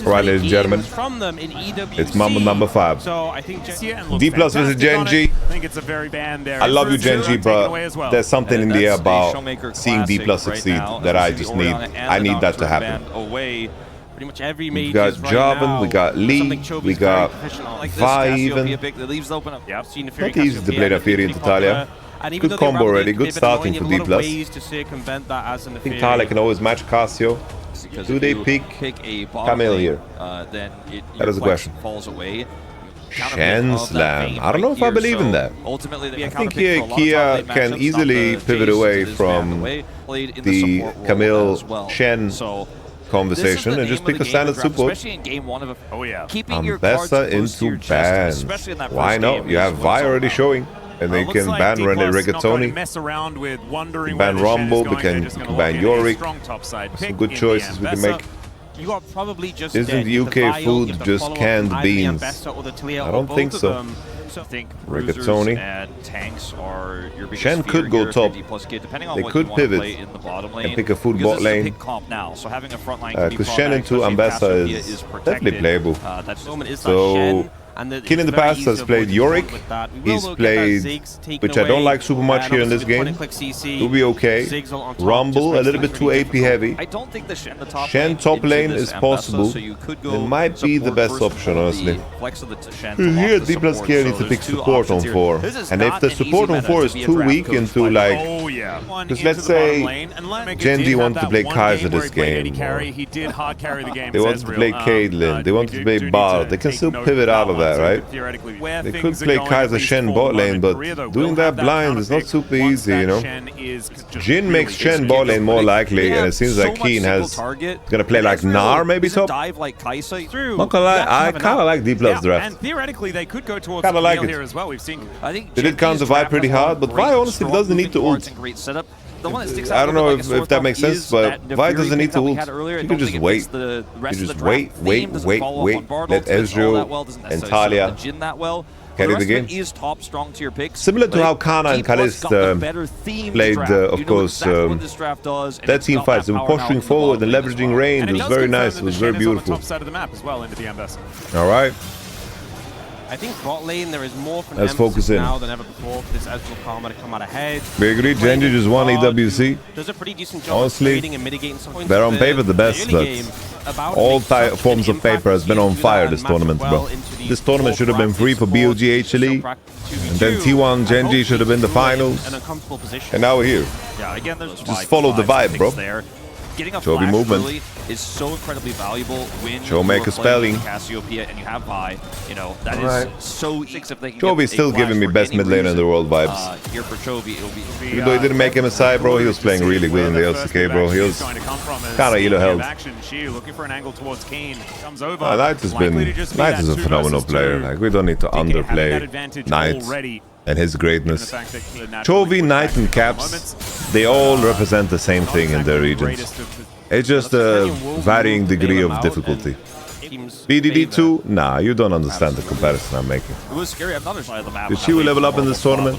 Right, ladies and gentlemen, it's Mamba number 5. So I think DPlus versus Genji. I love you, Genji, but there's something in the air about seeing DPlus succeed that I just need. I need that to happen. We got Jarvan, we got Lee, we got Vi even. Not easy to play that Furia into Talia. Good combo already, good starting for DPlus. I think Talia can always match Casio. Do they pick Camille here? That is a question. Shen Slam. I don't know if I believe in that. I think here Kia can easily pivot away from the Camille Shen conversation and just pick a standard support. Ambessa into ban. Why not? You have Vi already showing. And they can ban Rene Rigatoni, ban Rumble, we can ban Yorick. Some good choices we can make. Isn't UK food just canned beans? I don't think so. Rigatoni. Shen could go top. They could pivot and pick a food bot lane. Because Shen into Ambessa is definitely playable. So Kiin in the past has played Yorick. He's played, which I don't like super much here in this game. It'll be okay. Rumble, a little bit too AP heavy. Shen top lane is possible. It might be the best option, honestly. Here DPlus Kia needs to pick support on 4. And if the support on 4 is too weak into like... Because let's say Genji wanted to play Kaiser this game. They wanted to play Caitlyn. They wanted to play Bard. They can still pivot out of that. Right? They could play Kaiser Shen bot lane, but doing that blind is not super easy, you know. Jin makes Shen bot lane more likely, and it seems like Kiin has gonna play like Gnar maybe top. Not gonna lie, I kinda like DPlus draft. Kinda like it. They did counter Vi pretty hard, but Vi honestly doesn't need to ult. I don't know if that makes sense, but Vi doesn't need to ult. You can just wait. You just wait. Let Ezreal and Talia carry the game. Similar to how Kana and Kalist played, of course, that team fights. They were pushing forward and leveraging range. It was very nice. It was very beautiful. Alright. I think bot lane there is more from Let's focus in now than ever before for this Ezreal Karma to come out ahead. We agree, Genji just won EWC. Does a pretty decent job honestly, and mitigating some points. They're on paper the best, but all forms of paper has been on fire this tournament, bro. This tournament should have been free for BOG HLE, and then T1 Genji should have been the finals, and now we're here. Just follow the vibe, bro. Getting a Chovy movement is so incredibly valuable when Showmaker spelling. Cassiopeia and you have Vi, you know, that is so easy. Chovy's still giving me best mid laner in the world vibes. Here for Chovy, it'll be even though he didn't make MSI, bro, he was playing really good in the LCK, bro. He was kinda elo held. Knight is a phenomenal player. Like, we don't need to underplay Knight and his greatness. Chovy, Knight, and Caps, they all represent the same thing in their regions. It's just a varying degree of difficulty. BDD2? Nah, you don't understand the comparison I'm making. It was scary. I'm not sure the map. Did Siwoo level up in this tournament?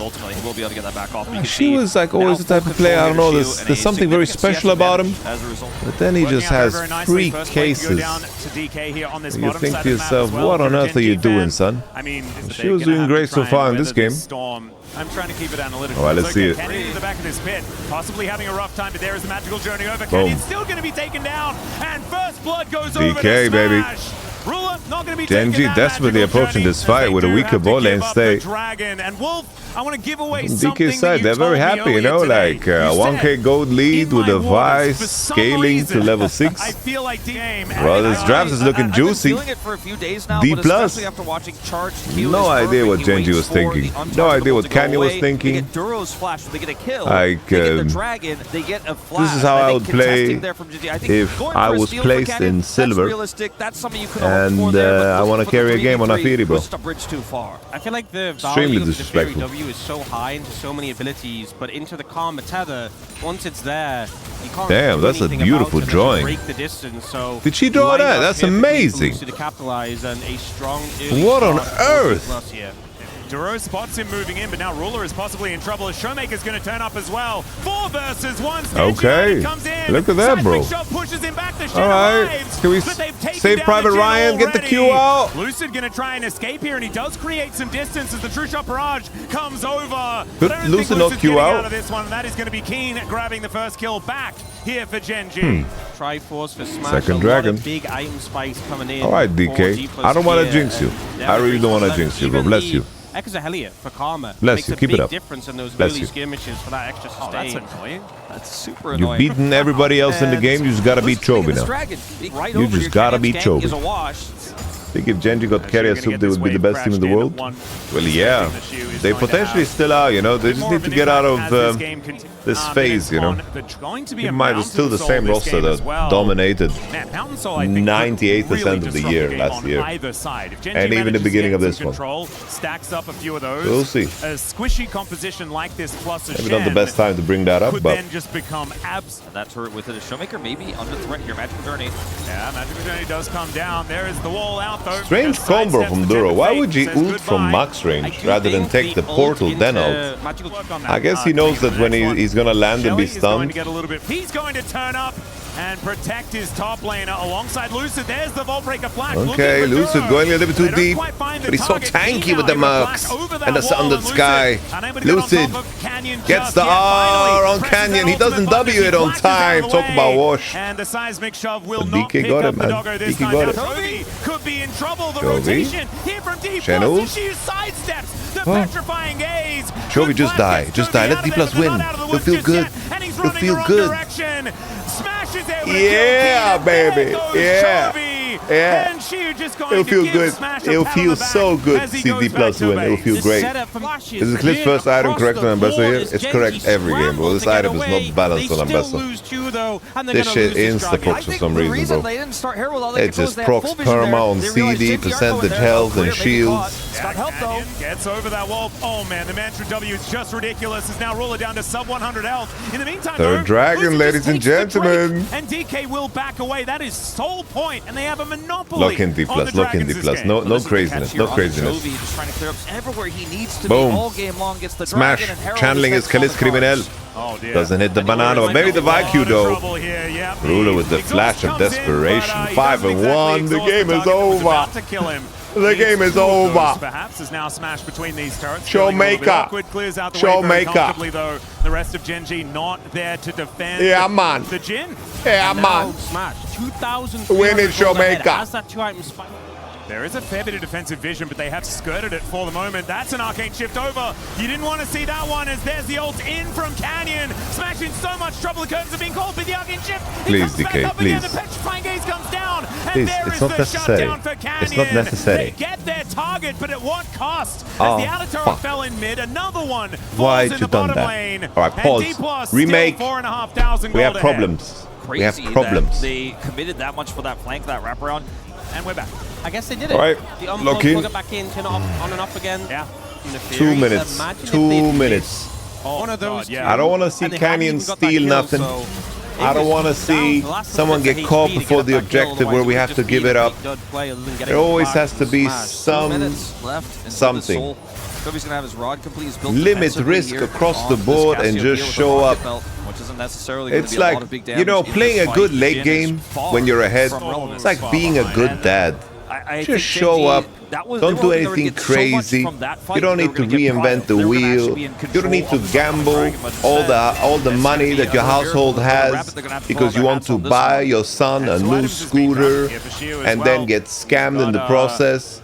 She was like always the type of player, I don't know, there's something very special about him. But then he just has free cases. You think to yourself, what on earth are you doing, son? She was doing great so far in this game. I'm trying to keep it analytical. Alright, let's see it. Kenny in the back of this pit, possibly having a rough time, but there is the magical journey over. Boom. Kenny's still going to be taken down, and first blood goes DK, over to baby. Smash. Ruler not going to be Genji desperately approaching this fight with a weaker bot lane stay. Dragon and Wolf, I want to give away DK side, they're very happy, you know, like 1k gold lead with a Vice scaling to level 6. I feel like well, this draft is looking juicy. DPlus, no idea what Genji was thinking. No idea what Kanye was thinking. Like, this is how I would play if I was placed in silver. And I want to carry a game on Afiri, bro. I feel like the extremely value of disrespectful. the W is so high into so many abilities, but into the Karma tether, once it's there, you can't damn, that's a beautiful drawing. break the distance, so did she draw that? That's amazing. To capitalize and a strong what on earth? Duro spots him moving in, but now Ruler is possibly in trouble as Showmaker's going to turn up as well. 4 versus 1. Okay. Comes in. Look at that, bro. Pushes him back. The all right. Can we save Private Ryan? Get the Q out. Lucid going to try and escape here, and he does create some distance as the True Shot Barrage comes over. Could Lucid not Q out? Of this one, and that is going to be Kiin grabbing the first kill back here for Genji. Triforce for Smash. Second dragon. Big item spikes coming in. All right, DK. I don't want to jinx you. I really don't want to jinx you, bro. Bless you. Exahelia for Karma. Bless you. Keep it up. Difference in those Bless early you. skirmishes for that extra sustain. That's annoying. That's super annoying. You've beaten everybody else in the game. You just gotta beat Chovy now. You just gotta beat Chovy. I think if Genji got carrier soup, they would be the best team in the world. Well, yeah. They potentially still are, you know. They just need to get out of this phase, you know. It might be still the same roster that dominated 98% of the year last year. And even the beginning of this one. Stacks up a few of those. We'll see. A squishy composition like this plus a maybe not the best time to bring that up, but then just become that turret with it. A Showmaker maybe under threat here. Magical Journey. Yeah, Magical Journey does come down. There is the wall out. Strange combo from Duro. Why would he ult from max range rather than take the portal then out? I guess he knows that when he's gonna land and be stunned. He's going to turn up and protect his top laner alongside Lucid. There's the Vault Breaker flash. Okay, Lucid going a little bit too deep, but he's so tanky with the mercs and the Sundered Sky. Lucid gets the R on Canyon. He doesn't W it on time. Talk about wash. And the seismic shove will not pick got up it, the man. doggo this DK time. got it. Chovy could be in trouble. The Chovy. rotation here from DPlus. She sidesteps the petrifying gaze. Chovy, just die. Just die. Let DPlus win. He'll feel good. He'll feel good. Yeah, baby. Yeah. Yeah. It'll feel good. It'll feel so good to see DPlus win. It'll feel great. Is Eclipse first item correct on Ambassador here? It's correct every game, bro. This item is not balanced on Ambassador. This shit insta-procs for some reason, bro. It just procs perma on CD, percentage health, and shields. Canyon gets over that wall. Oh man, the Mantra W is just ridiculous. Is now roller down to sub 100 health. In the meantime, third dragon, ladies and gentlemen. And DK will back away. That is sole point, and they have a monopoly. Lock in DPlus, lock in DPlus. No craziness, no craziness. Boom. Smash. Channeling his Kalis Criminel. Doesn't hit the banana, but maybe the Valkyrie though. Ruler with the flash of desperation. 5-1. The game is over. The game is over. Perhaps is now smashed between these turrets. Showmaker. Showmaker. The rest of Genji not there to defend. Yeah, man. The Jin. Yeah, man. Smash 2,000. Winning Showmaker. Has that 2-item spike. There is a fair bit of defensive vision, but they have skirted it for the moment. That's an arcane shift over. You didn't want to see that one as there's the ult in from Canyon. Smash in so much trouble. The curtains are being called with the arcane shift. Please, DK, please. The petrifying gaze comes down. And please, there it's is not the necessary. shutdown for Canyon. It's not necessary. They get their target, but at what cost? Oh, as the Alatar fell in mid, another one falls why in you the done bottom that? lane. All right, pause. Remake. 4,500 we have problems. We have problems. They committed that much for that flank, that wraparound. And we're back. I guess they did it. All right, the lock in. Plug it back in, turn it on and off again. Yeah. 2 minutes. 2 minutes. One of those. Yeah. I don't want to see Canyon steal nothing. I don't want to see someone get caught before the objective where we have to give it up. There always has to be something. Chovy's gonna have his rod complete. Limit risk across the board and just show up. Which isn't necessarily it's like, you know, playing a good late game when you're ahead. It's like being a good dad. Just show up. Don't do anything crazy. You don't need to reinvent the wheel. You don't need to gamble all the money that your household has because you want to buy your son a new scooter and then get scammed in the process.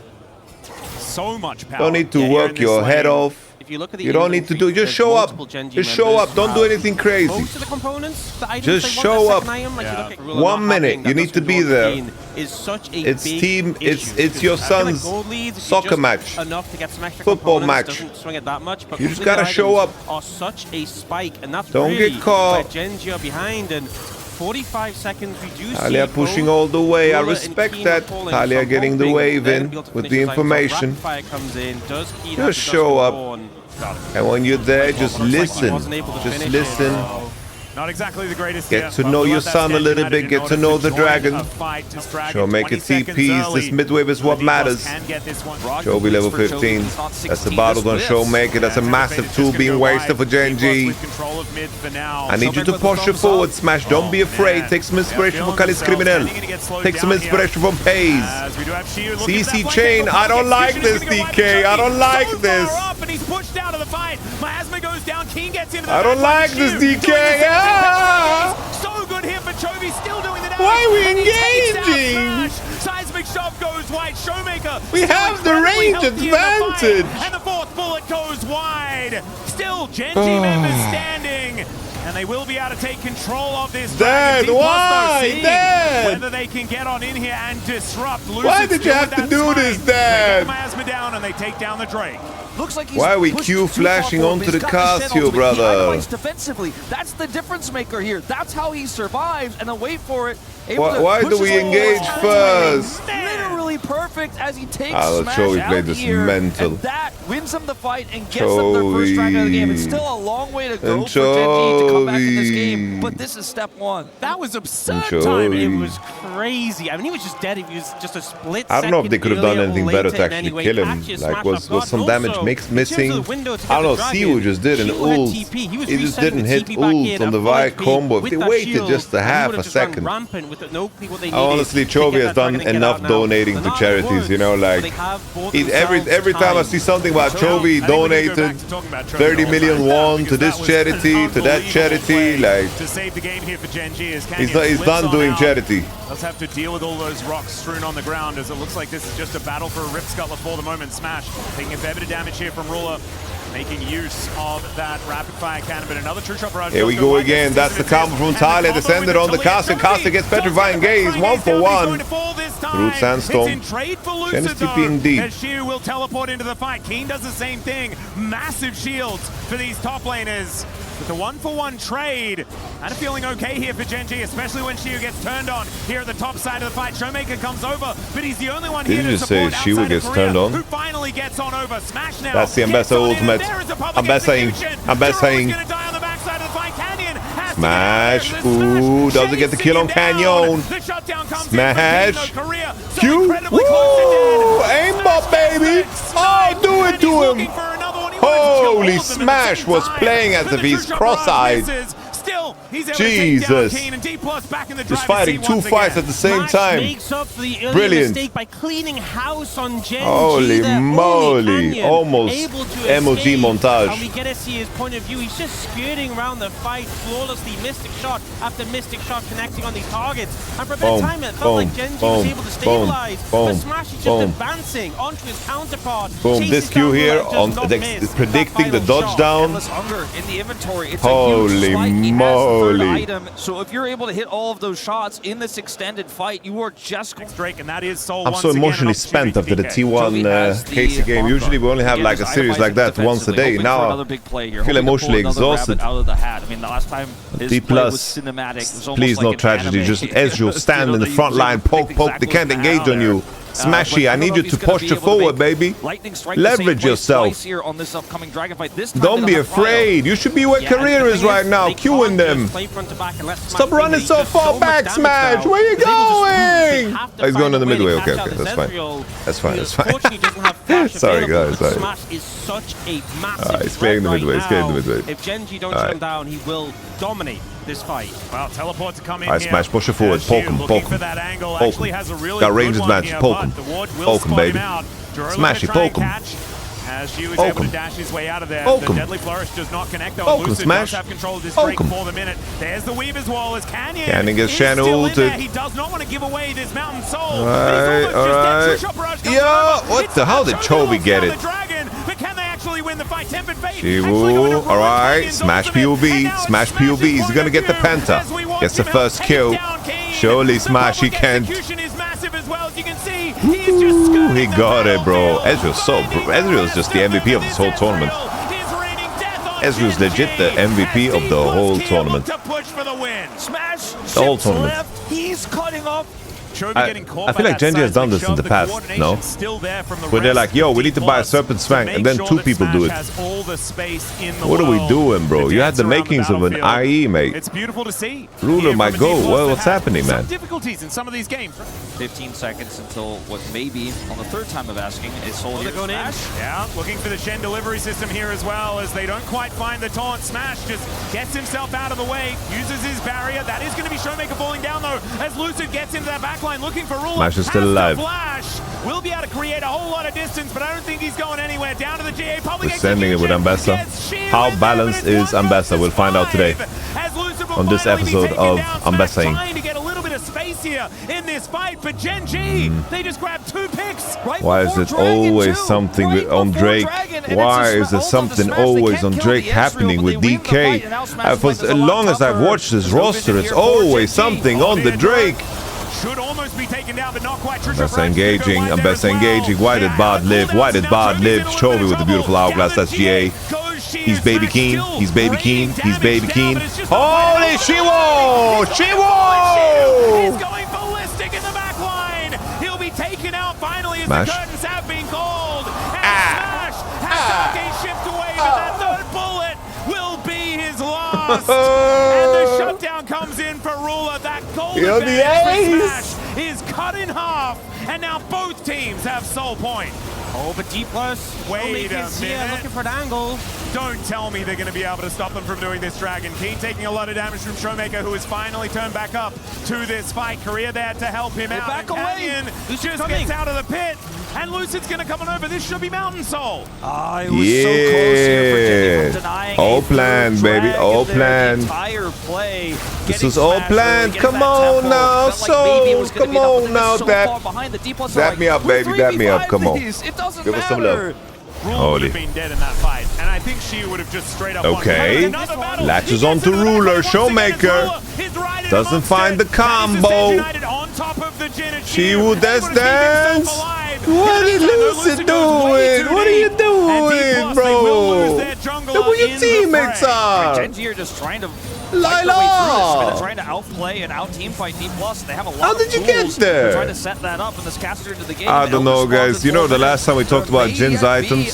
So much power. Don't need to work your head off. You don't need to do. Just show up. Just show up. Don't do anything crazy. Just show up. 1 minute. You need to be there. It's team. It's your son's soccer match, football match. You just gotta show up. Don't get caught. 45 seconds, we do Talia pushing all the way. I respect that. Talia getting the wave in with the information. Just show up. And when you're there, just listen. Just listen. Not exactly the greatest. Get to know your son a little bit. Get to know the dragon. Showmaker TPs. This mid-wave is what matters. Chovy level 15. That's the battle on Showmaker. That's a massive tool being wasted for Genji. I need you to posture forward, Smash. Don't be afraid. Take some inspiration from Kali's Criminal. Take some inspiration from Pays. CC Chain. I don't like this, DK. I don't like this. I don't like this, DK. So good here for Chovy, still doing the damage. Why are we engaging? Seismic shove goes wide. Showmaker. We have the range advantage. And the fourth bullet goes wide. Still Genji members standing. And they will be able to take control of this. Dad, why? Dad! Whether they can get on in here and disrupt. Lucid. Why did you have to do this, Dad? They get Miasma down and they take down the Drake. Looks like why are we Q flashing onto the Casio, brother? Defensively, that's the difference maker here. That's how he survives, and then wait for it. Why do we engage first? Literally perfect as he takes Smash Chovy out played this here, mental. and that wins them the fight and gets them their first dragon of the game. It's still a long way to go for Genji to come back in this game, but this is step one. That was absurd time. It was crazy. I mean, he was just dead. He was just a split. I don't know if they could have done anything better to actually kill him. Like, was some damage missing? I don't know. Siwoo just did an ult. He just didn't hit ult on the Vi combo. If they waited just a half a second. Honestly, Chovy has done enough donating to charities, you know, like every time I see something about Chovy donated 30 million won to this charity, to that charity, like to save the game here for Genji is he's done doing charity. Let's have to deal with all those rocks strewn on the ground as it looks like this is just a battle for a Rip Scuttler for the moment. Smash taking a fair bit of damage here from Ruler. Making use of that rapid fire cannon, but another true shot barrage. Here we go again. That's the combo from Tyler. Descended on the Castle. Castle gets petrifying gaze. 1-for-1. Through Sandstorm. Genesis TP indeed. Siwoo will teleport into the fight. Kiin does the same thing. Massive shields for these top laners. With the 1-for-1 trade, and feeling okay here for Genji, especially when Siwoo gets turned on here at the top side of the fight. Showmaker comes over, but he's the only one here to support outside Siwoo gets Korea, turned on? who finally gets on over. Smash now. That's the Ambassador ultimate. Ambassador. Smash. Ooh, doesn't get the kill on Canyon. Smash. Q. Woo! Aimbot, baby. Oh, do it to him. Holy Smash was playing as if he's cross-eyed. Jesus. Just fighting two fights at the same time. Brilliant. By cleaning house on Genji. Holy moly. Almost MOG montage. And we get to see his point of view. He's just skirting around the fight flawlessly. Mystic shot after mystic shot connecting on these targets. And for a bit of time, it felt like Genji was able to stabilize. But Smash is just advancing onto his counterpart. Boom. This Q here on predicting the dodge down. Holy moly. Item. So if you're able to hit all of those shots in this extended fight, you are just Drake, and that is Soul. I'm so emotionally spent after the T1 Casey game. Usually we only have like a series like that once a day. Now I feel emotionally exhausted. DPlus, please no tragedy. Just Ezreal stand in the front line, poke. They can't engage on you. Smashy, I need you to posture forward, baby. Leverage yourself. Don't be afraid. You should be where career is right now, queuing them. Stop running so far back, Smash. Where you going? Oh, he's going in the midway. Okay, that's fine. That's fine. Sorry, guys. Sorry. He's playing the midway. He's getting the midway. If Genji don't shut him down, he will dominate this fight. Well, teleport to come in. Alright, Smash, push it forward. Poke him. Got range advantage. Poke him. Poke him, baby. Smashy, poke him. As Siwoo is able to dash his way out of there. The Deadly Flourish does not connect though. Lucid does have control of this Drake for the minute. There's the Weaver's Wall as Canyon gets Shannon ulted. He does not want to give away this Mountain Soul. Alright. Yo, what the hell did Chovy get it? But can they actually win the fight? Tempered Fate. Siwoo, alright. Smash POV. Smash POV. He's gonna get the Penta. Gets the first kill. Surely Smash, he can't. Ooh, he got it, bro. Ezreal's just the MVP of this whole tournament. Ezreal's legit the MVP of the whole tournament. Smash the whole tournament. He's cutting off I feel like Genji has done this in the past, no? Where they're like, yo, we need to buy a Serpent's Fang, and then 2 people do it. What are we doing, bro? You had the makings of an IE, mate. It's beautiful to see. Ruler might go. Well, what's happening, man? Difficulties in some of these games. 15 seconds until what may be, on the 3rd time of asking, a soldier smash. Yeah, looking for the Shen delivery system here as well, as they don't quite find the taunt. Smash just gets himself out of the way, uses his barrier. That is going to be Showmaker falling down, though, as Lucid gets into that backline looking for Ruler. Smash is still alive. Flash will be able to create a whole lot of distance, but I don't think he's going anywhere. Down to the GA. We're sending it with Ambessa. How balanced is Ambessa? We'll find out today on this episode of Ambessa. Trying to get a little bit of space here in this fight, but Genji, they just grabbed 2 picks. Why is it always something on Drake? Why is there something always on Drake happening with DK? For as long as I've watched this roster, it's always something on the Drake. Should almost be taken down, but not quite. Ambessa engaging. Ambessa engaging. Why did Bard live? Why did Bard live? Chovy with the beautiful hourglass. That's GA. He's baby Kiin. He's baby Kiin. He's baby Kiin. Holy Siwoo! Siwoo! He's going ballistic in the back line. He'll be taken out finally as the curtains have been called. And Smash has Arcane shift away, but that 3rd bullet will be his last. And the shutdown comes in for Ruler. That golden Smash is cut in half. And now both teams have soul point. Oh, but DPlus, wait a minute. Looking for an angle. Don't tell me they're going to be able to stop them from doing this, Dragon. Kiin taking a lot of damage from Showmaker, who has finally turned back up to this fight. Korea there to help him out. Back away. Just gets out of the pit, and Lucid's going to come on over. This should be Mountain Soul. It was so close here for Genji from denying all planned, baby. All planned. Entire play. This is all planned. Come on now, Soul. Come on now, dap me up, baby. Dap me up. Come on. It doesn't Give us some love. Rule would have been dead in that fight, and I think she would have just straight up okay. Latches onto Ruler. Showmaker doesn't find the combo. Siwoo dance. What is Lucid doing? What are you doing, bro? Look where your teammates are. Genji are just trying to Lila! They're trying to outplay and out-team fight DPlus. They have a lot How did you get there? They're trying to set that up, and this caster into the game. I don't know, guys. You know, the last time we talked about Jin's items,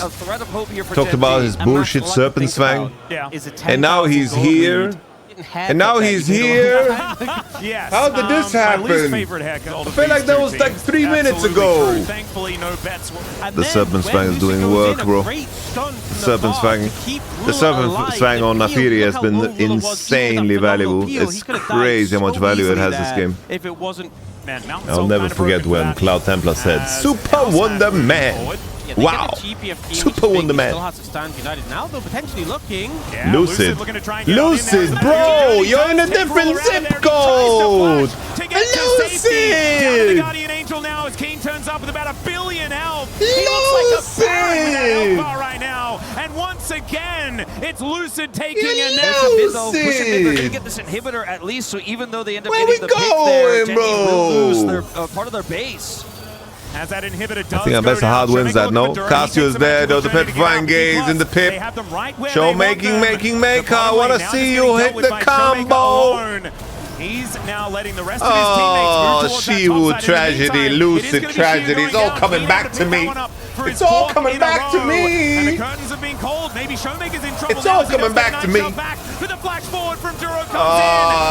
talked about his bullshit Serpent's Fang, and now he's here. And now he's here. Yes. How did this happen? I feel like that was like 3 minutes ago. The Serpent's Fang is doing work, bro. The Serpent's Fang on Nafiri has been insanely valuable. It's crazy how much value it has this game. If it wasn't, I'll never forget when Cloud Templar said, Super Wonder Man. Wow. Super Wonder Man. Still has to stand united now, though potentially looking. Yeah, Lucid, bro, you're in a different zip code. Lucid. Guardian Angel now as Kiin turns up with about 1 billion health. Lucid. Right now, and once again, it's Lucid taking a nap. They're gonna get this inhibitor at least, so even though they end up getting the pick there, Genji will lose their part of their base. As that inhibitor does I think Ambessa hard wins that, no? Cassio is there, though the Petrifying Gaze in the pip. Showmaking, I wanna see you hit the combo. He's now letting the rest of his teammates move towards Siwoo tragedy, Lucid tragedy. It's all coming back to me. It's all coming back to me. And the curtains have been called. Maybe Showmaker's in trouble. It's all coming back to me. With a flash forward from Duro comes in,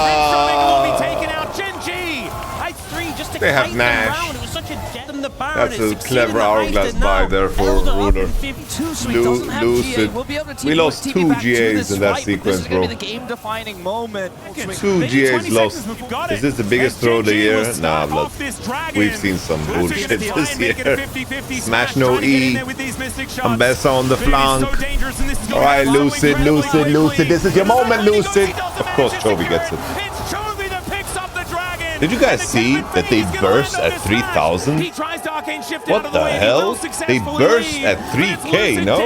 and Showmaker will be taken out. Genji. Just to they have Nash. It was such a dead in the That's a clever hourglass buy there for Ruler. Lucid. We lost 2 GAs in that sequence, bro. 2 GAs lost. Is this the biggest throw of the year? Nah, blood. We've seen some bullshit this year. Smash no E. Ambessa on the flank. Alright, Lucid. This is your moment, Lucid. Of course, Chovy gets it. Did you guys see that they burst at 3,000? What the hell? They burst at 3K, no?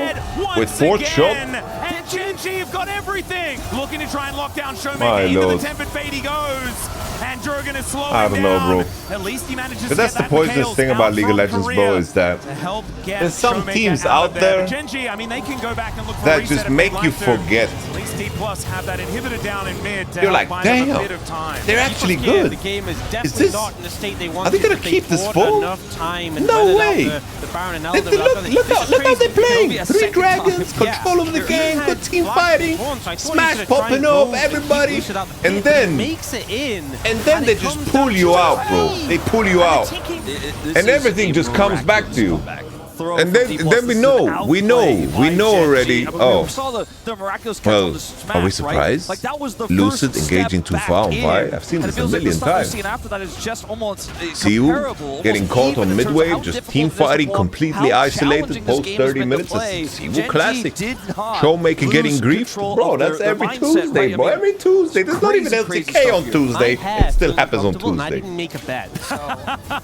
With 4th shot? And Genji have got everything. Looking to try and lock down Showmaker. My into lord. the tempered fate he goes. And Duro gonna slow I don't him know, down. bro. At least he manages to But that's get the that poisonous Mikhail's thing about out League of from Legends, Korea bro, is that to help get there's some Showmaker teams out out there But Genji, I mean, they can go back and look for that reset just if make they'd you like to. forget. At least DPlus have that inhibitor down in mid to You're help like, buy them a damn, bit of time. they're actually Yeah, good. the game is Is definitely this? not in the state they want. Are they gonna keep this full? Enough time and No weathered out way. The Baron and Look Elder without the- how This is they're crazy. playing. a 3 second dragons, time. control of the He game, had good team Black fighting, Thorn, so I thought he smash should try popping and up, go and keep everybody, Lucid out the pit, and but he then makes it in, and they it just comes pull down you to out, bro. three. They pull you And out, they're taking- and everything just comes back to you. And then we know already. Oh, We saw the miraculous catch well, on the smash, are we right? surprised? Like that was the Lucid first engaging step too far on back Vi? in. I've seen And this it feels a like the million stuff we've times. seen after that is just almost Siwoo comparable, getting almost caught even on in terms of mid-wave, how just difficult team it is to fighting, pull, completely how isolated, challenging this post game has 30 been to minutes. play. It's Siwoo Genji classic. did not Showmaker getting lose griefed, control bro. of That's their every mindset, Tuesday, right? I bro. mean, Every Tuesday. There's not even crazy LCK stuff on here. Tuesday. It still happens on comfortable and I Tuesday. didn't make a bet.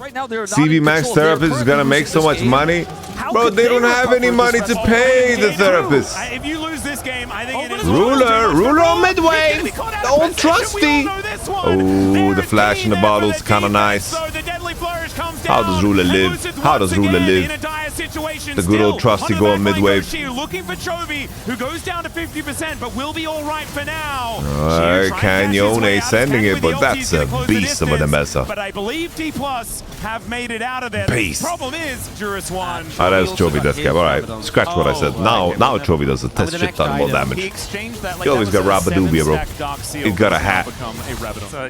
Right now, they're not CVMax in control. They're therapist is gonna currently make so losing much this game. money. How Bro, could they don't have recover any this money rest to of pay the If therapist. you lose this game, I think it is Ruler on midway. Don't trusty. Oh, the flash in the bottle is kind of nice. How does Ruler live? How does Ruler live? The good old trusty going midway. Looking for Chovy, who goes down to 50%, but will be all right for now. Canyon sending it, but that's a beast of an MSA. But I believe DPlus have made it out of there. Beast. The problem is Juris won. Oh, that's Chovy death cap. Alright, scratch what I said. Now Chovy does a test shit ton more damage. He always got Rabadubia, bro. He got a hat.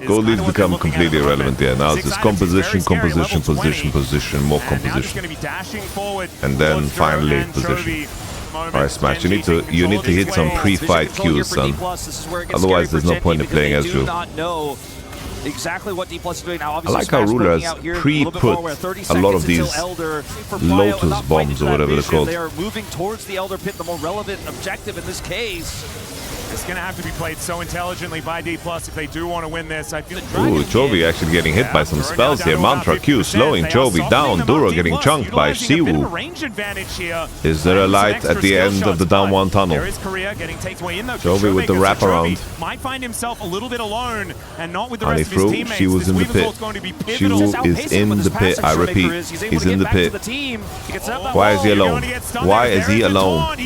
Gold leads become completely irrelevant. Yeah, now it's just composition, more composition. And then finally position. Alright, Smash, you need to hit some pre-fight cues, son. Otherwise, there's no point in playing as Drew. Exactly what DPlus is doing now. I like how Ruler has pre-put a lot of these Lotus bombs or whatever they're called. They are moving towards the Elder Pit, the more relevant objective in this case. It's going to have to be played so intelligently by DPlus if they do want to win this. I feel Ooh, Chovy actually getting hit by some spells here. Mantra Q slowing Chovy down. Duro getting chunked by Siwoo. Is there a light at the end of the down one tunnel? Chovy with the wraparound. Might find himself a little bit alone and not with the Honey rest of his Fruit, teammates. she was in the pit. Siwoo is in the pit. I repeat, he's in the pit. Why is he alone? Why is he alone?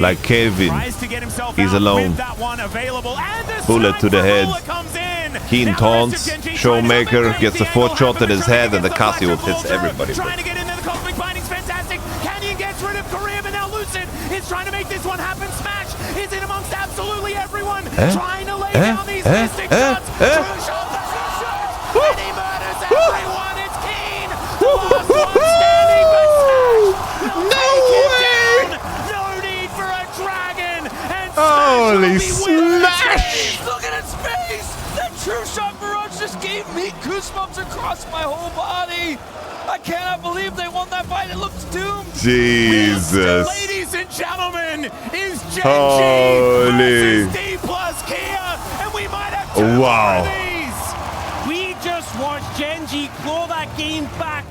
Like Kevin, he's alone. Bullet to the head. Kiin taunts. Showmaker gets a 4th shot at his head, and the Casio hits everybody. Trying to get into the Cosmic Binding's fantastic. Canyon gets rid of Korea, but now Lucid is trying to make this one happen. Smash is in amongst absolutely everyone. Trying to lay down these mystic shots. True shot, and he murders everyone. It's Kiin, the last one standing, but Smash will take him down. No need for a dragon. And Holy Smash! Look at his face! That true shot barrage just gave me goosebumps across my whole body! I cannot believe they won that fight. It looks doomed. Jesus. Ladies and gentlemen, is Genji Holy. versus DPlus Kia, and we might have two Wow. more of these. We just watched Genji claw that game back.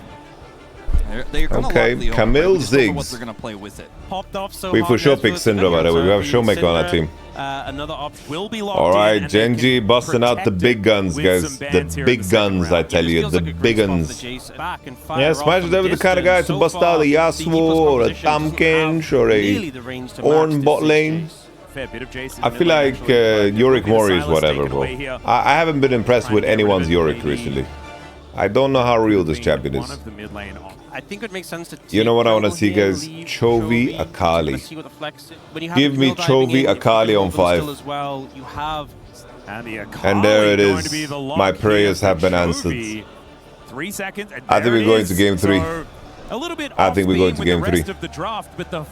They're gonna Okay, love Leon, Camille but we just don't know what Ziggs. they're gonna play with it. Popped off so We for hard, sure that's pick what Syndra, by the way. We have Showmaker on our team. Another option will be locked Alright, in, and they Genji can busting out the protect big it guns, with guys. some The bans here in big the second guns, round. I tell you. Feels The like a great big spot for guns. the Jace back and fire Yeah, off Smash is from never the kind of guy to distance. bust So out a far, Yasuo DPlus or a competition doesn't Tamken have or nearly a the range to Ornn match bot this lane. Jace. Fair bit of Jason I feel like Yorick Mori is whatever, bro. I haven't been impressed with anyone's Yorick recently. I don't know how real this champion is. I think it makes sense to You know what I want to see, jungle guys? here, lead Chovy, Let's Akali. see what the flex is. When you have Give me Drill diving Chovy, in, Akali on still 5. as well, you have And there it is. My prayers have been answered. 3 seconds. And I think we're going to game 3. A little bit I think we're going to game the rest 3. of the draft, but the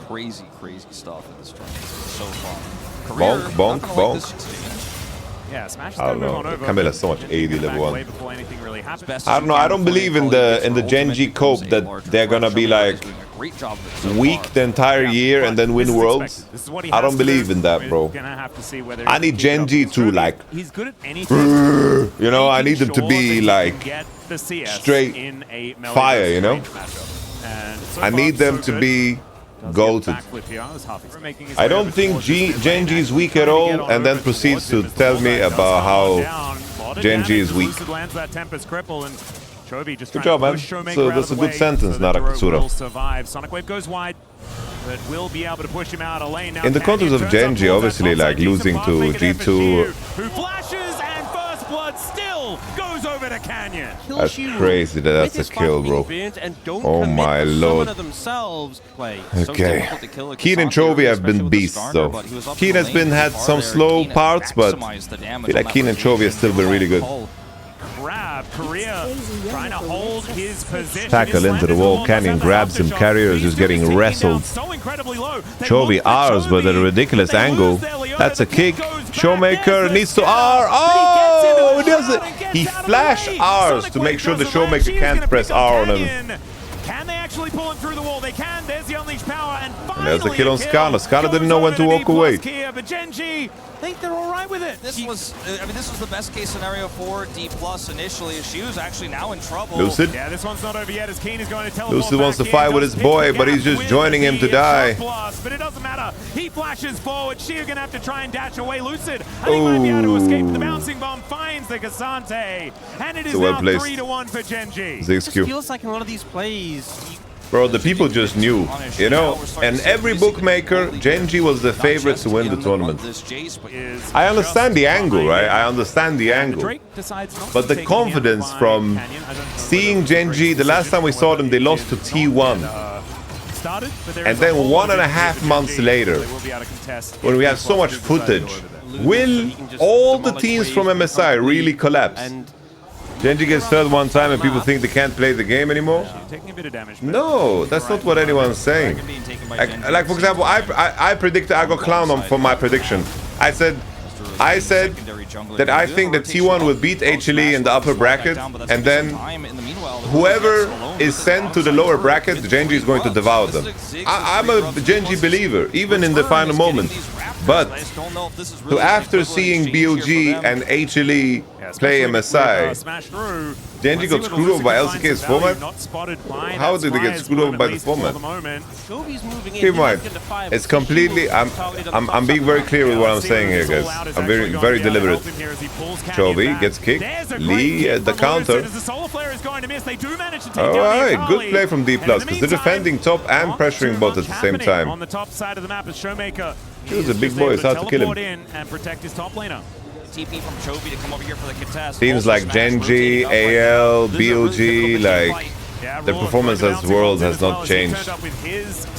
Crazy stuff in this tournament so far. Bonk, bonk, not gonna like bonk. this exchange. yeah, Smash is I going don't to move know. on over. Camilla's so much 80 Back level away 1. before anything really happens. Best I don't know. I don't believe in the Genji cope that they're gonna be like weak the entire year and then win worlds. I don't believe in that, bro. I need Genji to like, He's good at anything. you know, I need them to be like straight fire, you know. I need them to be goated. I don't think Gen G is weak at all, and then proceeds to tell me about how Gen G is weak. Good job, man. So that's a good sentence, Narakatsura. In the context of Gen G, obviously, like losing to G2. Who flashes and first blood still goes over to Canyon. That's crazy that that's a kill, bro. Oh my lord. Okay. Kiin and Chovy have been beasts, though. Kiin has had some slow parts, but I feel like Kiin and Chovy have still been really good. Korea trying to hold his position. Tackle into the wall. Canyon grabs him. Carrier is just getting wrestled. Chovy R's but at a ridiculous angle. That's a kick. Showmaker needs to R. Oh, he does it. He flash R's to make sure the Showmaker can't press R on him. Can they actually pull him through the wall? They can. There's the unleashed power, and finally there's the kill on Scala. Scala didn't know when to walk away. But Gen G, I think they're all right with it. This was the best case scenario for DPlus initially. She was actually now in trouble. Lucid. Yeah, this one's not over yet as Kiin is going to teleport. Lucid wants to fight with his boy, but he's just joining him to die. But it doesn't matter. He flashes forward. She are going to have to try and dash away Lucid. I think he might be able to escape. The bouncing bomb finds the Cassante, and it is now 3-1 for Gen G. It just feels like in a lot of these plays, bro, the people just knew, you know, and every bookmaker, Gen G was the favorite to win the tournament. I understand the angle, right? I understand the angle. But the confidence from seeing Gen G, the last time we saw them, they lost to T1. And then 1.5 months later, when we have so much footage, will all the teams from MSI really collapse? Gen G gets third one time and people think they can't play the game anymore? No, that's not what anyone's saying. Like for example, I predicted I got clowned on for my prediction. I said that I think that T1 will beat HLE in the upper bracket, and then whoever is sent to the lower bracket, Gen G is going to devour them. I'm a Gen G believer, even in the final moment. But after seeing BOG and HLE play MSI, Gen G got screwed over by LCK's format? How did they get screwed over by the format? Keep in mind, it's completely... I'm being very clear with what I'm saying here, guys. I'm very deliberate. Chovy gets kicked. Lee at the counter. Alright, good play from DPlus, because they're defending top and pressuring bot at the same time. On the top side of the map is Showmaker. He was a big boy, it's hard to kill him. And protect his top laner. TP from Chovy to come over here for the contest. Teams like Gen G, AL, BOG, like their performance as World has not changed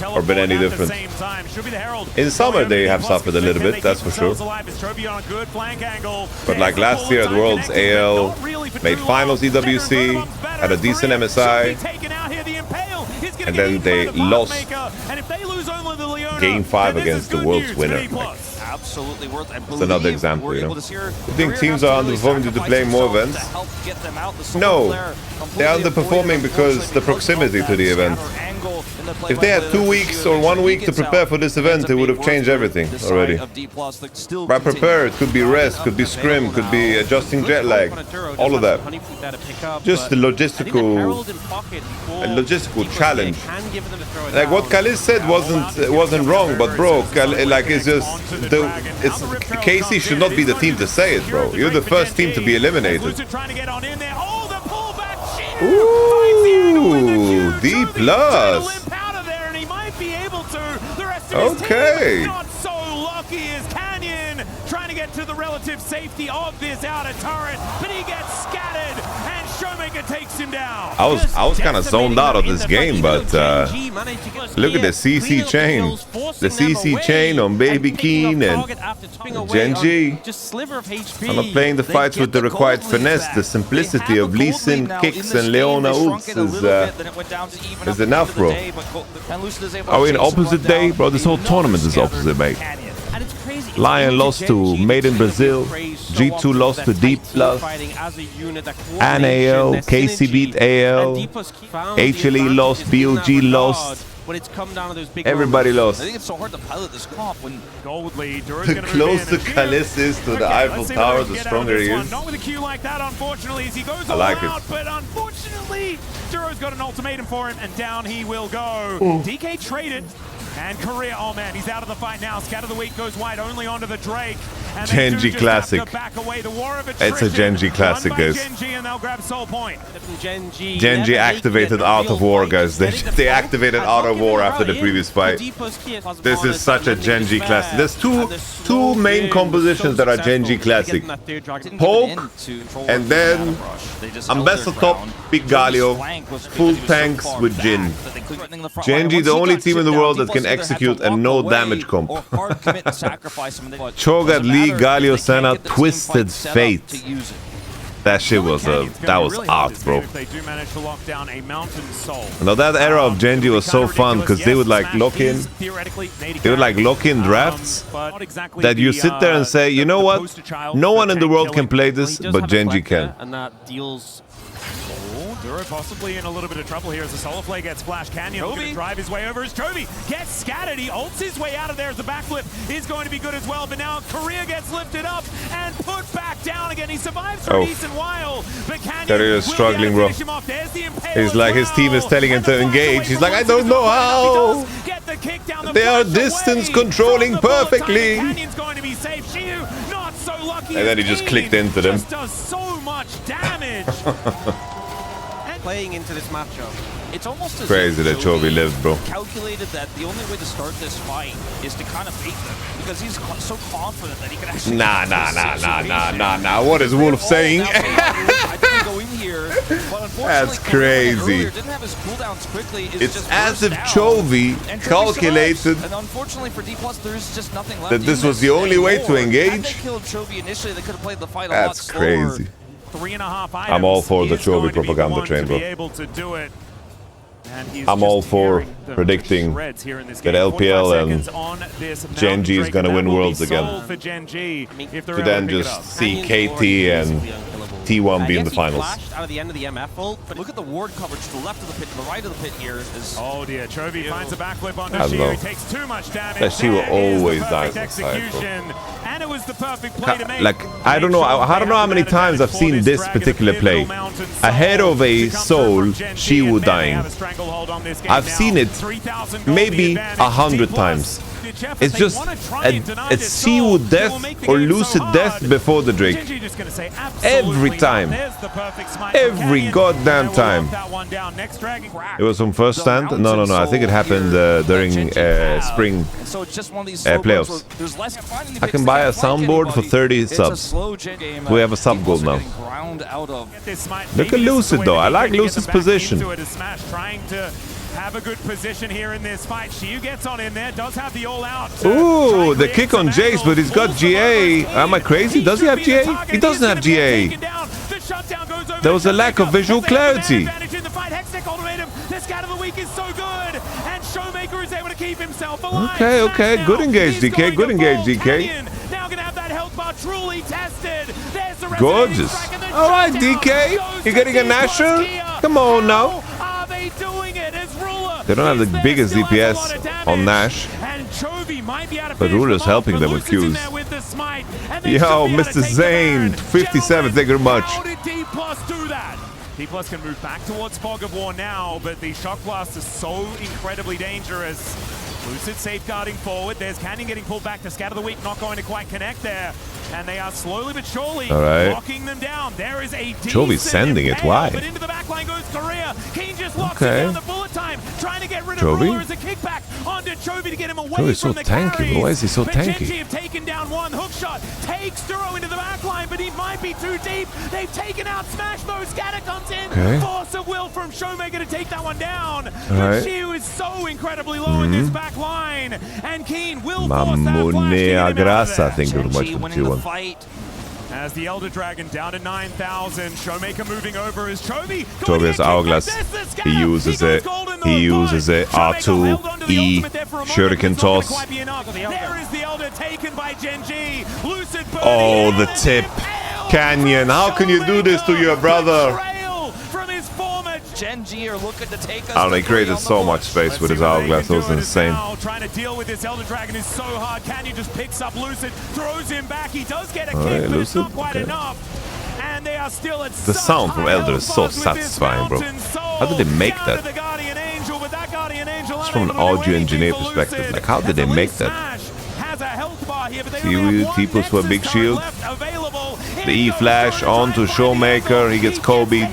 or been any different. In summer they have suffered a little bit, that's for sure. But like last year at Worlds, AL made finals EWC, had a decent MSI, and then they lost Game 5 against the World's winner. Absolutely worth it. It's another example, you know. You think teams are underperforming due to playing more events? No, they're underperforming because the proximity to the event. If they had 2 weeks or 1 week to prepare for this event, it would have changed everything already. By prepare, it could be rest, could be scrim, could be adjusting jet lag, all of that. Just the logistical challenge. Like what Khalid said wasn't wrong, but bro, like it's just KC should not be the team to say it, bro. You're the first team to be eliminated. Ooh, DPlus. Okay. Not so lucky as Canyon trying to get to the relative safety of this outer turret, but he gets scattered and Showmaker takes him down. I was kind of zoned out of this game, but look at the CC chain. The CC chain on Baby Kiin and Gen G. I'm not playing the fights with the required finesse. The simplicity of Lee Sin kicks and Leona ults is enough, bro. Are we in opposite day? Bro, this whole tournament is opposite, mate. LYON lost to Made in Brazil, G2 lost to DPlus, and AL, KC beat AL, HLE lost, BOG lost. Everybody lost. I think it's so hard to pilot this comp when gold lead. The closer Khalis is to the Eiffel Tower, the stronger he is. Not with a Q like that, unfortunately, as he goes I like out, it. But unfortunately, Duro's got an ultimatum for him, and down he will go. DK traded And Korea, oh man, he's out of the fight now. Scatter the Weak goes wide, only onto the Drake. And Genji classic. It's a Genji classic, guys. And they'll grab Soul Point. Genji activated Art of War, guys. They activated Art of War after the previous fight. This is such a Genji classic. There's two main compositions that are Genji classic. Poke, and then Ambassador top, big Galio, full tanks with Jin. Genji, the only team in the world that can execute a no damage comp. Cho'Gath, Lee, Galio, Senna, Twisted Fate. That shit was that was art, bro. Now that era of Genji was so fun because they would like lock in drafts that you sit there and say, you know what? No one in the world can play this, but Genji can. Duro possibly in a little bit of trouble here as the Solar Flare gets flashed. Canyon looking to drive his way over as Chovy gets scattered. He ults his way out of there as the backflip is going to be good as well. But now Korea gets lifted up and put back down again. He survives for a decent while. But Canyon is struggling, bro. He's like, his team is telling him to engage. He's like, I don't know how. They are distance controlling perfectly. Canyon's going to be safe. Siwoo not so lucky. And then he just clicked into them. Just does so much damage. Playing into this matchup. It's almost as crazy that Chovy lived, bro. Calculated that the only way to start this fight is to kind of bait them because he's so confident that he can actually. Nah. What is Wolf saying? I didn't go in here, but that's crazy. Didn't have his cooldowns quickly. It's as if Chovy calculated and unfortunately for DPlus, there's just nothing left. That this was the only way to engage. Had they killed Chovy initially, they could have played the fight a lot that's slower. crazy. 3.5 I'm all for the Chovy propaganda train, bro. I'm all for predicting that LPL and Genji is gonna win Worlds again. To then just see KT and T1 be in the finals. Out of the end of the MF ult, but look at the ward coverage to the left of the pit, to the right of the pit here is. Oh dear, Chovy finds a backflip on Siwoo. He takes too much damage. That Siwoo always dies on side, bro. And it was the perfect play to make. Like, I don't know how many times I've seen this particular play. Ahead of a Soul, Siwoo dying. I've seen it maybe 100 times. It's just a Siwoo death or Lucid death before the Drake. Every time. Every goddamn time. It was from first stand? No. I think it happened during spring playoffs. I can buy a soundboard for 30 subs. We have a sub goal now. Look at Lucid though. I like Lucid's position. Have a good position here in this fight. Siwoo gets on in there, does have the all-out. Ooh, the kick on Jace, but he's got GA. Am I crazy? Does he have GA? He doesn't have GA. There was a lack of visual clarity. The scatter of the week is so good, and Showmaker is able to keep himself alive. Okay. Good engage, DK. Good engage, DK. Now gonna have that health bar truly tested. There's the gorgeous. All right, DK. You're getting a Nasher? Come on now. They don't have the biggest DPS on Nash, but Ruler's helping them with Qs. Yo, Mr. Zane, 57, thank you very much. How did DPlus do that? DPlus can move back towards Fog of War now, but the Shock Blast is so incredibly dangerous. Lucid safeguarding forward. There's Canyon getting pulled back to Scatter the Weak, not going to quite connect there. And they are slowly but surely locking them down. There is a Chovy's sending it. Why? But into the back line goes Korea. Kiin just locks it down the bullet time, trying to get rid of Ruler as a kickback onto Chovy to get him away from the tanky. Why is he so tanky? Genji have taken down one hook shot, takes Duro into the back line, but he might be too deep. They've taken out Smash though. Scatter comes in. Force of will from Showmaker to take that one down. But Siwoo is so incredibly low in this back line, and Kiin will force that flash. Thank you very much for Q1. As the Elder Dragon down to 9,000, Showmaker moving over as Chovy. Chovy has Hourglass. He uses it. R2, E, Shuriken toss. There is the Elder taken by Genji. Lucid oh, the tip. Canyon, how can you do this to your brother? Genji are looking to take us. Oh, they created so much space with his Hourglass. That was insane. Trying to deal with this Elder Dragon is so hard. Canyon just picks up Lucid, throws him back. He does get a kick, but it's not quite enough. And they are still at the sound from Elder is so satisfying, bro. How did they make that? The Guardian Angel, but that Guardian Angel from an audio engineer perspective. Like, how did they make that? Siwoo, DPlus for a big shield. The E flash onto Showmaker. He gets Chovy.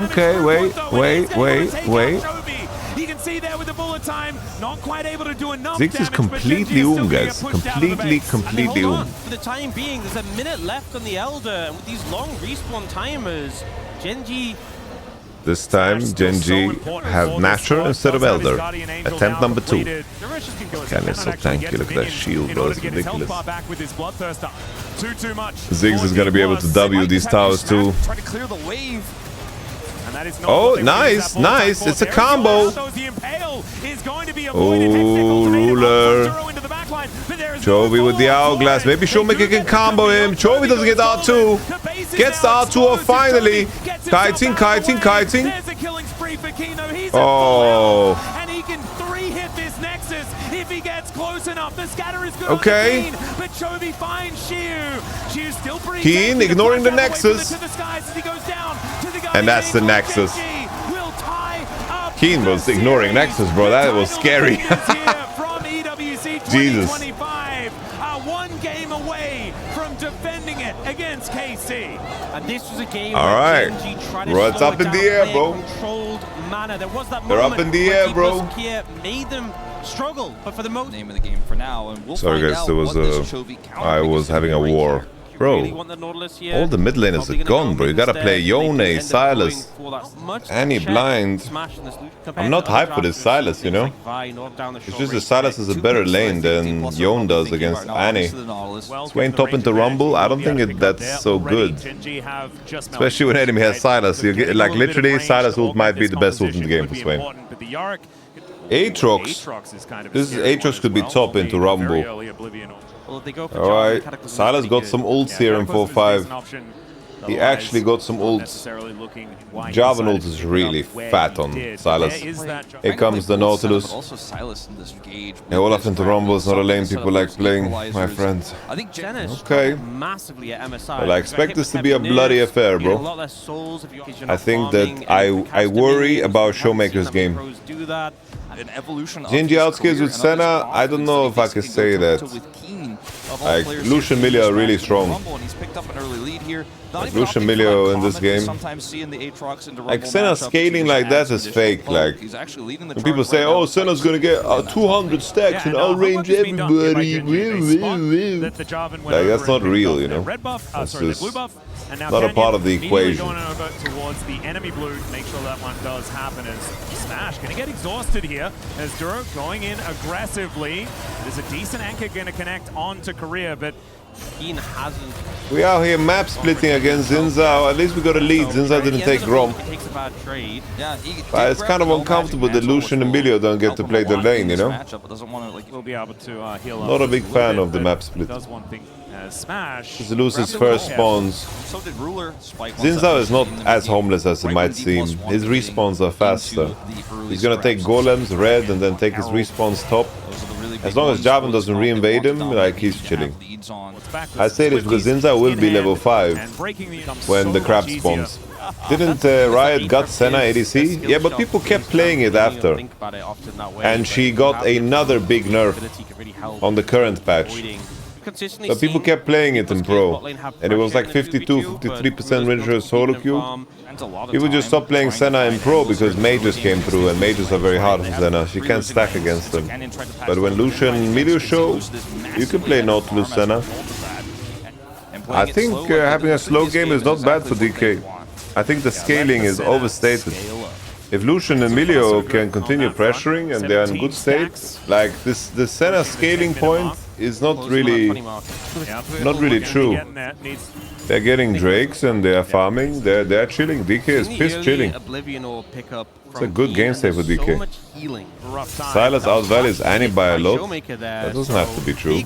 Okay, wait. You can see there with the bullet time, not quite able to do enough. Ziggs is completely guys. Completely For the time being, there's a minute left on the Elder, and with these long respawn timers, Genji. This time, Genji have Nasher instead of Elder. Attempt number 2. Ken is so tanky. Look at that shield, bro. It's ridiculous. Ziggs is going to be able to W these towers too. Oh, nice. It's a combo. Oh, Ruler. Chovy with the hourglass. Maybe Showmaker can combo him. Chovy doesn't get R2. Gets the R2 finally. Kiting. Oh. And he can 3-hit this Nexus if he gets close enough. The scatter is good. Okay. But Chovy finds Siwoo. Siwoo's still pretty. Kiin ignoring the Nexus. And that's the Nexus. Kiin was ignoring Nexus, bro. That was scary. Jesus. 1 game away from defending it against KC. And this was a game where Genji tried to bro, it's up in the air, bro. Controlled manner. There was that They're up in the air, bro. Kia made them struggle, but for the most name of the game for now, and we'll sorry guys, there was I was having a war. Bro, all the mid laners are gone, bro. You gotta play Yone, Sylas, Annie blind. I'm not hyped for this Sylas, you know? It's just that Sylas is a better lane than Yone does against Annie. Swain top into Rumble, I don't think that's so good. Especially when enemy has Sylas. You get, like, literally, Sylas ult might be the best ult in the game for Swain. Aatrox. This is Aatrox could be top into Rumble. Alright, Sylas got some ults here in 4-5. He actually got some ults. Jarvan ult is really fat on Sylas. Here comes the Nautilus. Yeah, Olaf into Rumble is not a lane people like playing, my friends. Okay. Well, I expect this to be a bloody affair, bro. I think that I worry about Showmaker's game. Genji outskills with Senna, I don't know if I can say that. Like, Lucian Milio are really strong. Like, Lucian Milio in this game. Like, Senna scaling like that is fake. Like, when people say, oh, Senna's gonna get 200 stacks and outrange everybody. Like, that's not real, you know? That's just not a part of the equation. Going over towards the enemy blue to make sure that one does happen as Smash going to get exhausted here as Duro going in aggressively. There's a decent anchor going to connect onto Korea, but Kiin hasn't. We out here map splitting against Zinzao. At least we got a lead. Zinzao didn't take Grom. But it's kind of uncomfortable that Lucian and Milio don't get to play the lane, you know? Not a big fan of the map split. This is Lucid's first spawns. Zinzao is not as homeless as it might seem. His respawns are faster. He's gonna take golems, red, and then take his respawns top. As long as Jarvan doesn't re-invade him, like, he's chilling. I say this because Zinzao will be level 5 when the crab spawns. Didn't Riot got Senna ADC? Yeah, but people kept playing it after. And she got another big nerf on the current patch. But people kept playing it in Pro, and it was like 52-53% win rate solo queue. People just stopped playing Senna in Pro because mages came through, and mages are very hard for Senna. She can't stack against them. But when Lucian and Milio show, you can play Nautilus Senna. I think having a slow game is not bad for DK. I think the scaling is overstated. If Lucian and Milio can continue pressuring and they're in good state, like the Senna scaling point is not really true. They're getting Drakes and they are farming. They're chilling. DK is pissed chilling. It's a good game save for DK. Sylas outvalues Annie by a lot. That doesn't have to be true.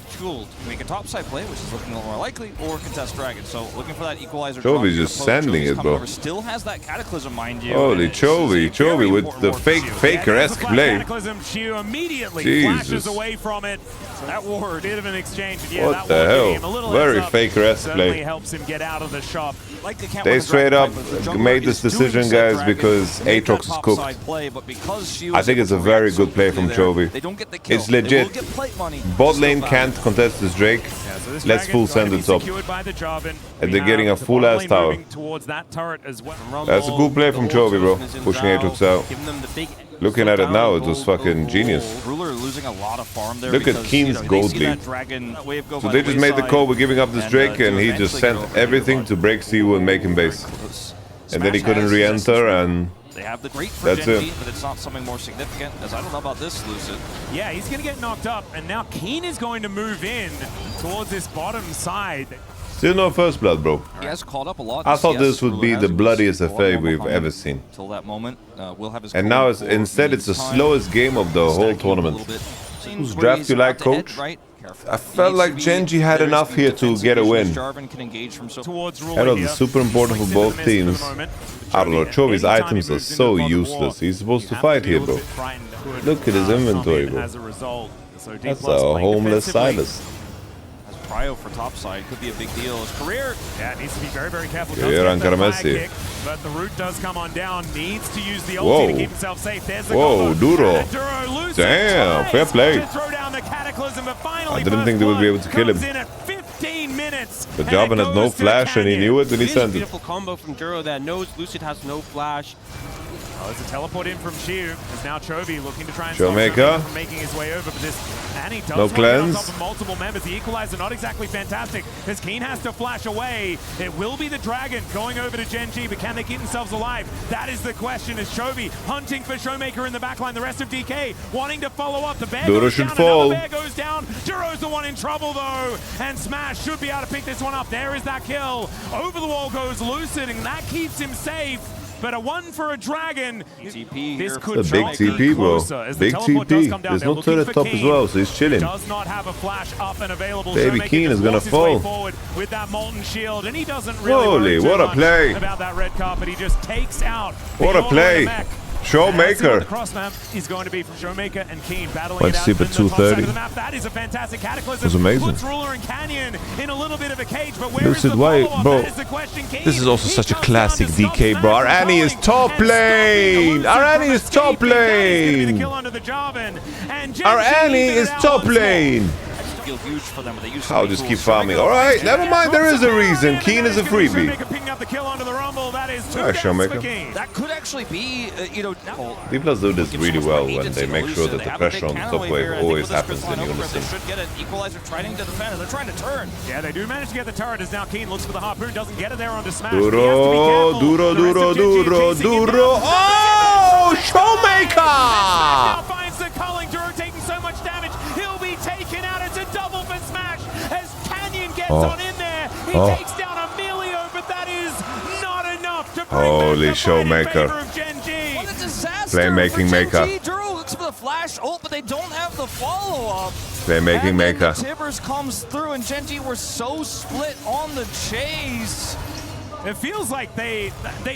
Make a topside play, which is looking a little more likely, or contest Dragon. So looking for that equalizer. Chovy's just sending it, bro. Still has that Cataclysm, mind you. Holy Chovy. Chovy with the faker-esque play. Jesus. That war did have an exchange. What the hell? Very faker-esque play. Helps him get out of the shop. Like they straight up made this decision, guys, because Aatrox is cooked. I think it's a very good play from Chovy. It's legit. Bot lane can't contest this Drake. Let's full send it top. And they're getting a full ass tower. That's a cool play from Chovy, bro. Pushing Aatrox out. Looking at it now, it was fucking genius. Look at Kiin's gold lead. So they just made the call, we're giving up this Drake, and he just sent everything to break Siwoo and make him base. And then he couldn't re-enter, and they have the great that's it. But it's not something more significant, as I don't know about this, Lucid. Yeah, he's going to get knocked up, and now Kiin is going to move in towards this bottom side. Still no first blood, bro. He has caught up a lot. I thought this would be the bloodiest affair we've ever seen. Till that moment, we'll have his and now instead it's the slowest game of the whole tournament. Whose draft you like, coach? I felt like Genji had enough here to get a win. That was super important for both teams. I don't know, Chovy's items are so useless. He's supposed to fight here, bro. Look at his inventory, bro. That's a homeless Silas. Prio for topside could be a big deal. His career, yeah, needs to be very, very careful. Kick, but the root does come on down. Needs to use the ulti to keep himself safe. There's the Duro. Damn, fair play. Throw down the cataclysm, but finally I didn't think they would be able to kill him. The Javan had no flash, and he knew it when he sent it. Beautiful combo from Duro that knows Lucid has no flash. Oh, there's a teleport in from Siwoo. There's now Chovy looking to try and Showmaker from making his way over, but this Annie does no cleanse. On top of multiple members. The equalizer not exactly fantastic as Kiin has to flash away. It will be the Dragon going over to Genji, but can they keep themselves alive? That is the question. As Chovy hunting for Showmaker in the backline, the rest of DK wanting to follow up. The bear Duro goes should down, fall. bear goes down. Duro's the one in trouble though, and Smash should be able to pick this one up. There is that kill. Over the wall goes Lucid, and that keeps him safe. But a one for a Dragon. This could be a big TP, bro. Big TP. There's no turret top as well, so he's chilling. Does not have a flash up and available. Baby Kiin is gonna fall. With that molten shield, and he doesn't really. Holy, what a play! About that red carpet, he just takes out. What a play! Showmaker. The cross map is going to be from Showmaker and Kiin battling Let's see, but 230. That is a fantastic cataclysm. It was amazing. Puts Ruler and Canyon in a little bit of a cage, but where Lucid, is the why, bro? That is the question. This is also such a classic DK, bro. Our Annie is top lane. Our Annie is top lane. Our Annie is top lane. Huge for them, but they I'll just keep farming. Alright, never mind, there is a reason. Kiin is a freebie. Alright, Showmaker. That could actually be, DPlus do this really well when they make sure that the pressure on the top wave always happens in unison. Should get an equalizer trying to defend. They're trying to turn. Yeah, they do manage to get the turret as now Kiin looks for the harpoon, doesn't get it there onto Smash. Duro. Oh, Showmaker! Finds the culling. Duro taking so much damage. He'll be taken out. It's a double for Smash as Canyon gets on in there. He takes down Emilio, but that is not enough to bring holy Showmaker. What a disaster. Playmaking maker. Duro looks for the flash ult, but they don't have the follow-up. Playmaking maker. Tibbers comes through, and Genji were so split on the chase. It feels like they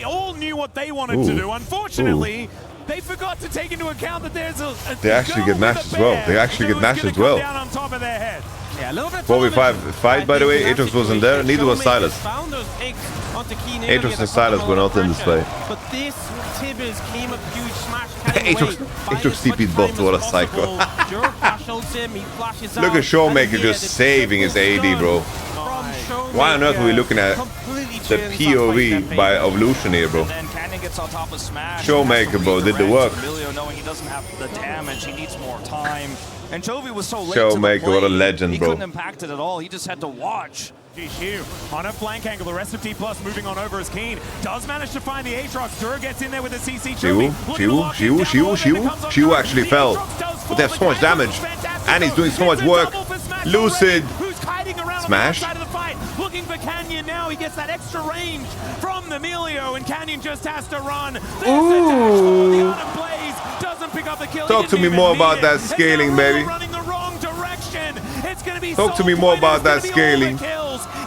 all knew what they wanted to do. Unfortunately, they forgot to take into account that there's a they actually get Nash as well. They actually get Nash as well. Down on top of their head. Yeah, 4v5 fight, by the way. Aatrox wasn't there. Neither was Silas. Aatrox and Silas were not in this play. But this Tibbers came up huge smash. Aatrox TP'd bot. What a psycho. Look at Showmaker just saving his AD, bro. Why on earth are we looking at the POV by Evolution here, bro? Showmaker, bro, did the work. Knowing he doesn't have the damage, he needs more time. And Chovy was so late Showmaker, what a legend, bro. He couldn't impact it at all. He just had to watch. Siwoo on a flank angle. The rest of DPlus moving on over as Kiin does manage to find the Aatrox. Duro gets in there with the CC. Siwoo actually fell. But they have so much damage. And he's doing so much work. Lucid. Smash. Looking for Canyon now. He gets that extra range from the Emilio, and Canyon just has to run. Ooh. Doesn't pick up the kill. Talk to me more about that scaling, baby. Running the wrong direction. It's going to be talk to me more about that scaling.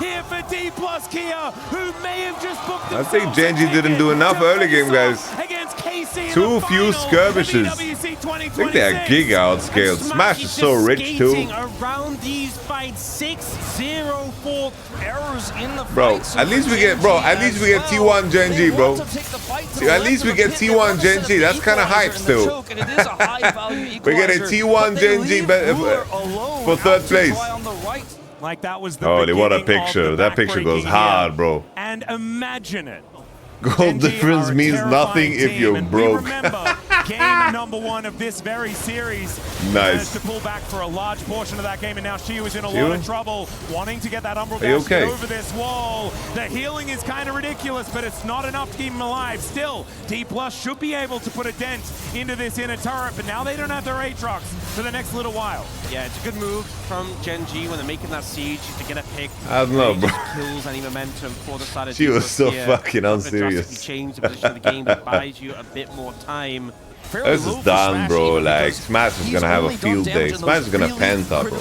Here for DPlus Kia, who may have just booked. I think Genji didn't do enough early game, guys. Too few skirmishes. 2026. I think they are giga outscaled. Smash is so rich too. Around these fights, 6-0-4 errors in the bro. At least we get, T1 Gen G, bro. At least we get T1 Gen G. That's kind of hype still. We get a T1 Gen G for third place. Like that was the holy, what a picture. That picture goes hard, bro. And imagine it. Goal difference means nothing if you're broke. Game #1 of this very series. Nice. To pull back for a large portion of that game, and now Siwoo is in a lot of trouble, wanting to get that Umbral dash over this wall. The healing is kind of ridiculous, but it's not enough to keep him alive. Still, DPlus should be able to put a dent into this inner turret, but now they don't have their Aatrox for the next little while. Yeah, it's a good move from Gen G when they're making that siege to get a pick. I don't know, bro. Kills any momentum for the side of she was so fucking unserious. Change the position of the game, that buys you a bit more time. This is done, bro. Like, Smash is gonna have a field day. Smash is gonna penta, bro.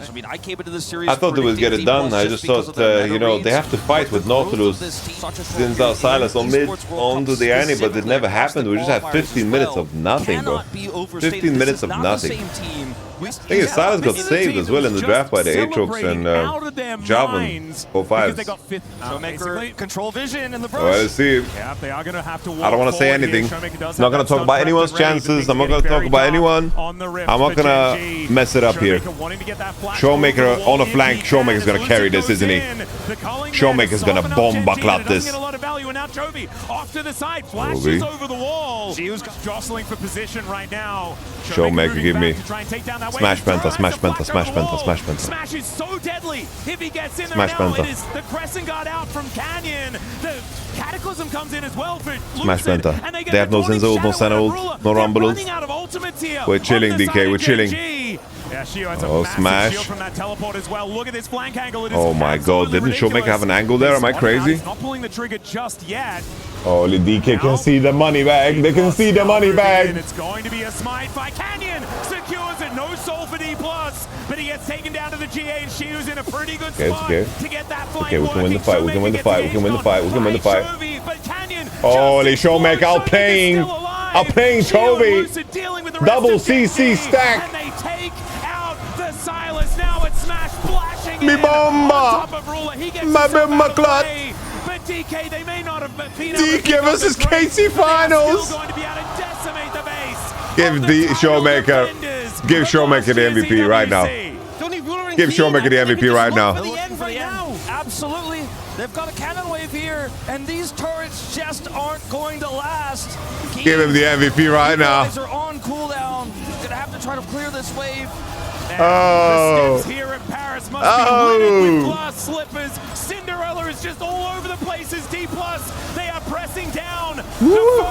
I mean, I came into this series. I thought they would get it done. I just thought, you know, they have to fight with Nautilus since our Silas on mid onto the Annie, but it never happened. We just had 15 minutes of nothing, bro. 15 minutes of nothing. I think Silas got saved as well in the draft by the Aatrox and Javan 4-5s. Showmaker control vision in the brush. Well, let's see. Yeah, they are gonna have to I don't want to say anything. I'm not gonna talk about anyone's chances. I'm not gonna talk about anyone. I'm not gonna mess it up here. Showmaker on a flank. Showmaker's gonna carry this, isn't he? Showmaker's gonna bomb bucklat this. Off to the side, flashes over the wall. Siwoo's jostling for position right now. Showmaker, give me smash penta, smash penta, smash penta, smash penta. Smash is so deadly. If he gets in there smash now, penta. it is the Crescent Guard out from Canyon. The Cataclysm comes in as well for Lucid. Smash penta. They have no Zinza ult, no Senna ult, no Rumble ult. We're chilling, DK, we're chilling. Oh, smash. Oh my god, didn't Showmaker have an angle there? Am I crazy? Not pulling the trigger just yet. Holy, DK can see the money bag. They can see the money bag. It's going to be a smite by Canyon. Secures it. No soul for DPlus, but he gets taken down to the GA, and Siwoo's in a pretty good spot to get that flank. Okay, we can win the fight. We can win the fight. We can win the fight. We can win the fight. Chovy, but Canyon holy, Showmaker outplaying Chovy. Double CC stack. And they take out the Silas. Now it's Smash flashing Me bomba. My bomba clot. But DK, they may not have been DK versus KC finals. Going to be able to decimate the base. Give the Showmaker. Give Showmaker the MVP right now. Give Showmaker the MVP right now. Absolutely. They've got a cannon wave here, and these turrets just aren't going to last. Give him the MVP right now. Guys are on cooldown. Gonna have to try to clear this wave. Oh. The steps here in Paris must be littered with glass slippers. Cinderella is just all over the place as DPlus. They are pressing down. The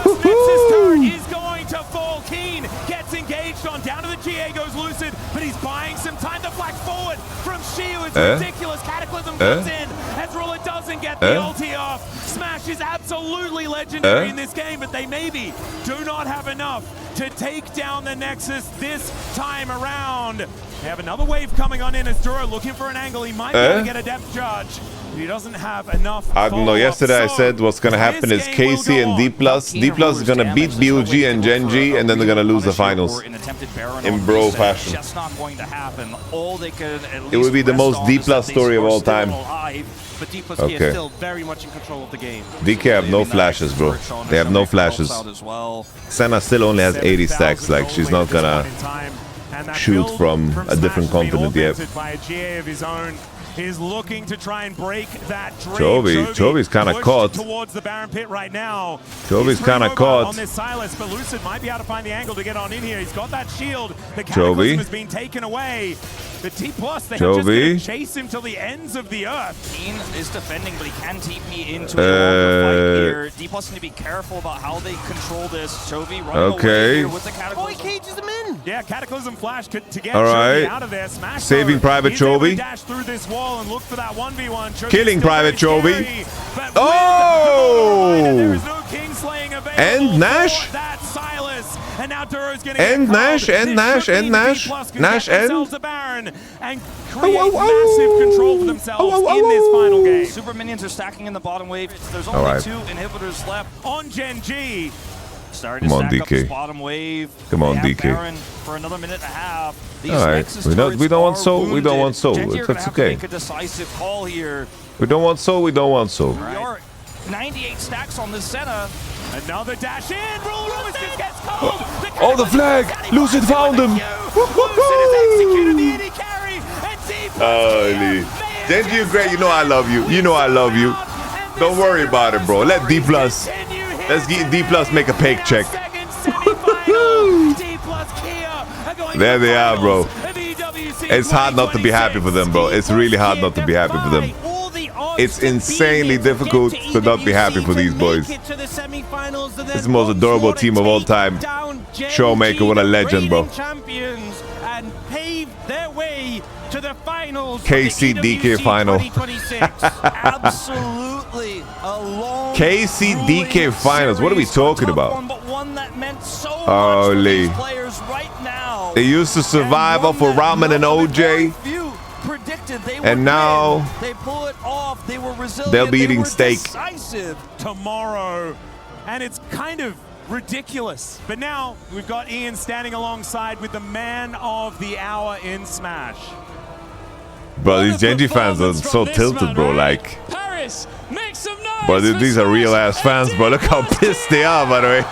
first Nexus turret is going to fall. Kiin gets engaged on. Down to the GA goes Lucid, but he's buying some time. The flag forward from Siwoo. It's ridiculous. Cataclysm comes in as Ruler doesn't get the ulti off. Smash is absolutely legendary in this game, but they maybe do not have enough to take down the Nexus this time around. They have another wave coming on in as Duro looking for an angle. He might be able to get a depth charge. He doesn't have enough. I don't know. Yesterday I said what's going to happen is KC and DPlus. DPlus is going to beat BLG and Gen G, and then they're going to lose the finals in bro fashion. It would be the most DPlus story of all time. But DPlus Kia is still very much in control of the game. DK have no flashes, bro. They have no flashes. Senna still only has 80 stacks. Like, she's not going to shoot from a different continent yet. Is looking to try and break that dream. Chovy's kind of caught. Towards the Baron pit right now. Chovy's kind of caught. On this Silas, but Lucid might be able to find the angle to get on in here. He's got that shield. The Cataclysm has been taken away. The T-Plus, they have just going to chase him till the ends of the earth. Kiin is defending, but he can TP into a fight here. D-Plus need to be careful about how they control this. Chovy running away here with the Cataclysm. Oh, he cages him in. Yeah, Cataclysm flash to get Chovy out of there. Smash saving Private Chovy. Dash through this wall and look for that 1v1. Killing Private Chovy. Oh! There is no Kingslaying available. And Nash. That Silas. And now Duro's going to and Nash, and Nash, and Nash. Nash and create massive control for themselves in this final game. Super minions are stacking in the bottom wave. There's only 2 inhibitors left. On Gen G, Come on, DK. Come on, DK. For another minute and a half. All right, we don't want soul. We don't want soul. That's okay. Make a decisive call here. We don't want soul. We don't want soul. We are 98 stacks on the center. Another dash in. Lucid gets cold. Oh, the flag! Lucid found him. Holy. Genji, you're great. You know I love you. You know I love you. Don't worry about it, bro. Let DPlus. Let's get DPlus make a paycheck. There they are, bro. It's hard not to be happy for them, bro. It's really hard not to be happy for them. It's insanely difficult to not be happy for these boys. This is the most adorable team of all time. Showmaker, what a legend, bro. KCDK final. Absolutely. KCDK finals. What are we talking about? Holy. They used to survive off of Ramen and OJ. And now they'll be eating steak tomorrow. And it's kind of ridiculous. But now we've got Ian standing alongside with the man of the hour in Smash. Bro, these Genji fans are so tilted, bro. Like, bro, these are real ass fans, bro. Look how pissed they are, by the way.